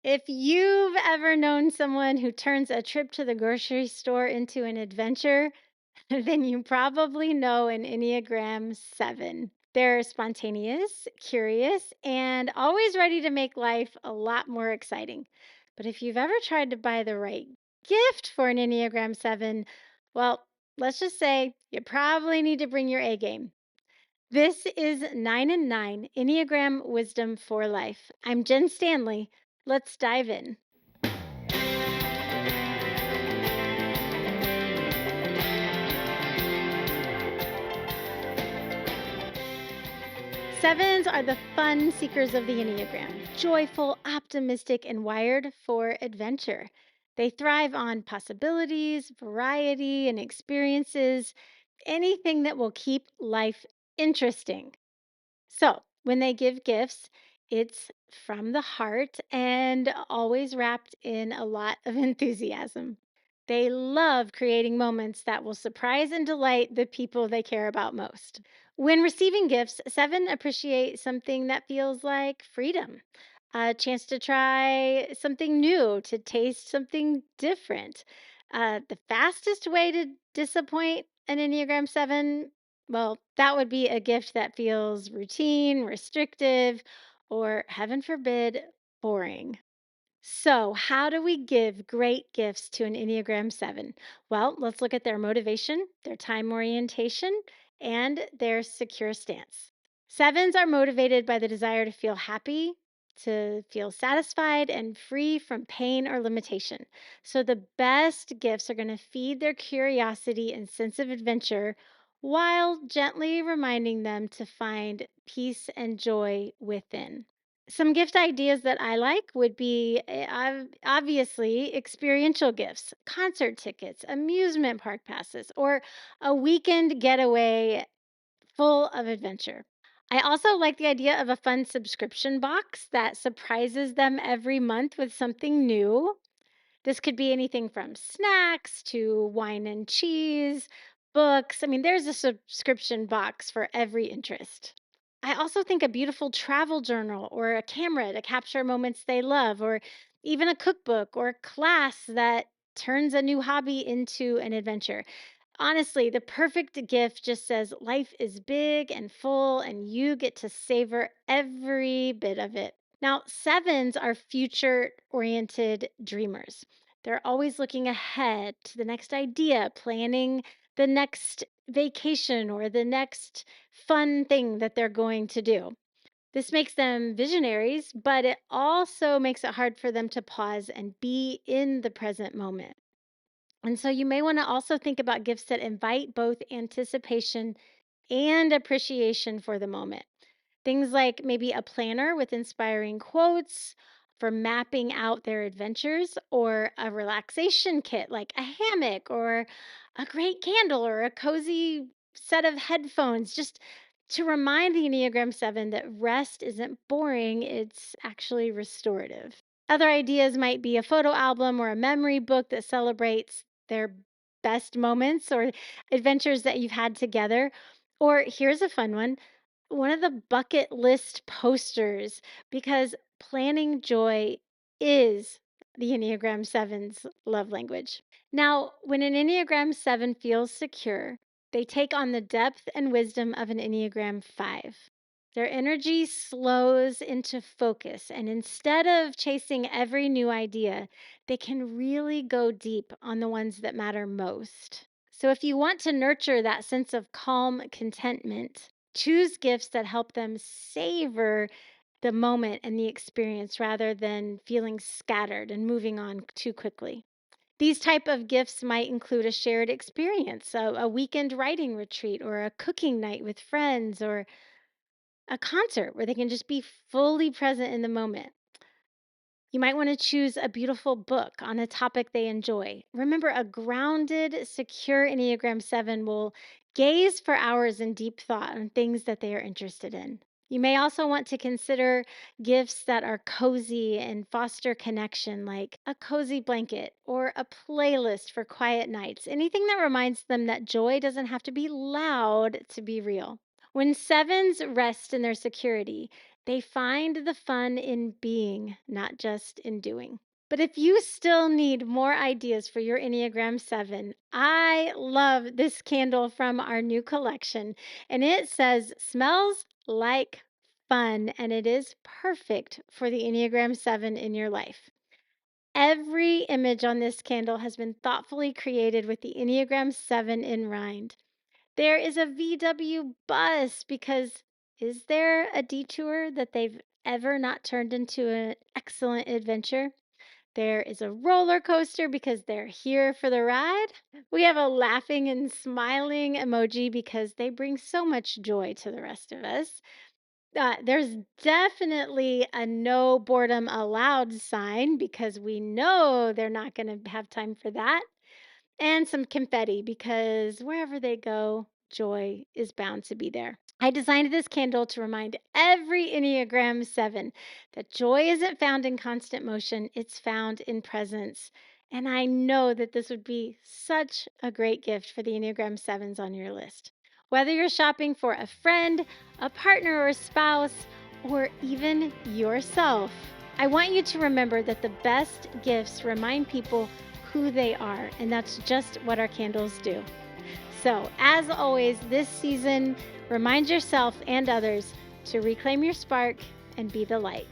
If you've ever known someone who turns a trip to the grocery store into an adventure, then you probably know an Enneagram 7. They're spontaneous, curious, and always ready to make life a lot more exciting. But if you've ever tried to buy the right gift for an Enneagram 7, well, let's just say you probably need to bring your A game. This is 9 and 9 Enneagram Wisdom for Life. I'm Jen Stanley. Let's dive in. Sevens are the fun seekers of the Enneagram, joyful, optimistic, and wired for adventure. They thrive on possibilities, variety, and experiences, anything that will keep life interesting. So, when they give gifts, it's from the heart and always wrapped in a lot of enthusiasm. They love creating moments that will surprise and delight the people they care about most. When receiving gifts, seven appreciate something that feels like freedom, a chance to try something new, to taste something different. The fastest way to disappoint an Enneagram 7, well, that would be a gift that feels routine, restrictive, or heaven forbid, boring. So, how do we give great gifts to an Enneagram 7? Well, let's look at their motivation, their time orientation, and their secure stance. Sevens are motivated by the desire to feel happy, to feel satisfied, and free from pain or limitation. So, the best gifts are going to feed their curiosity and sense of adventure while gently reminding them to find peace and joy within. Some gift ideas that I like would be obviously experiential gifts, concert tickets, amusement park passes, or a weekend getaway full of adventure. I also like the idea of a fun subscription box that surprises them every month with something new. This could be anything from snacks to wine and cheese, books. I mean, there's a subscription box for every interest. I also think a beautiful travel journal or a camera to capture moments they love, or even a cookbook or class that turns a new hobby into an adventure. Honestly, the perfect gift just says life is big and full, and you get to savor every bit of it. Now, sevens are future oriented dreamers. They're always looking ahead to the next idea, planning the next vacation or the next fun thing that they're going to do. This makes them visionaries, but it also makes it hard for them to pause and be in the present moment. And so you may want to also think about gifts that invite both anticipation and appreciation for the moment. Things like maybe a planner with inspiring quotes for mapping out their adventures, or a relaxation kit like a hammock, or a great candle, or a cozy set of headphones, just to remind the Enneagram 7 that rest isn't boring, it's actually restorative. Other ideas might be a photo album or a memory book that celebrates their best moments or adventures that you've had together. Or here's a fun one of the bucket list posters, because planning joy is the Enneagram 7's love language. Now, when an Enneagram 7 feels secure, they take on the depth and wisdom of an Enneagram 5. Their energy slows into focus, and instead of chasing every new idea, they can really go deep on the ones that matter most. So, if you want to nurture that sense of calm contentment, choose gifts that help them savor the moment and the experience rather than feeling scattered and moving on too quickly. These type of gifts might include a shared experience, a weekend writing retreat, or a cooking night with friends, or a concert where they can just be fully present in the moment. You might want to choose a beautiful book on a topic they enjoy. Remember, a grounded, secure Enneagram 7 will gaze for hours in deep thought on things that they are interested in. You may also want to consider gifts that are cozy and foster connection, like a cozy blanket or a playlist for quiet nights. Anything that reminds them that joy doesn't have to be loud to be real. When sevens rest in their security, They find the fun in being, not just in doing. But if you still need more ideas for your Enneagram 7, I love this candle from our new collection. And it says, smells like fun. And it is perfect for the Enneagram 7 in your life. Every image on this candle has been thoughtfully created with the Enneagram 7 in mind. There is a VW bus because is there a detour that they've ever not turned into an excellent adventure? There is a roller coaster because they're here for the ride. We have a laughing and smiling emoji because they bring so much joy to the rest of us. There's definitely a no boredom allowed sign because we know they're not going to have time for that. And some confetti because wherever they go, joy is bound to be there. I designed this candle to remind every Enneagram 7 that joy isn't found in constant motion, it's found in presence. And I know that this would be such a great gift for the Enneagram 7s on your list. Whether you're shopping for a friend, a partner, or a spouse, or even yourself, I want you to remember that the best gifts remind people who they are, and that's just what our candles do. So, as always, this season, remind yourself and others to reclaim your spark and be the light.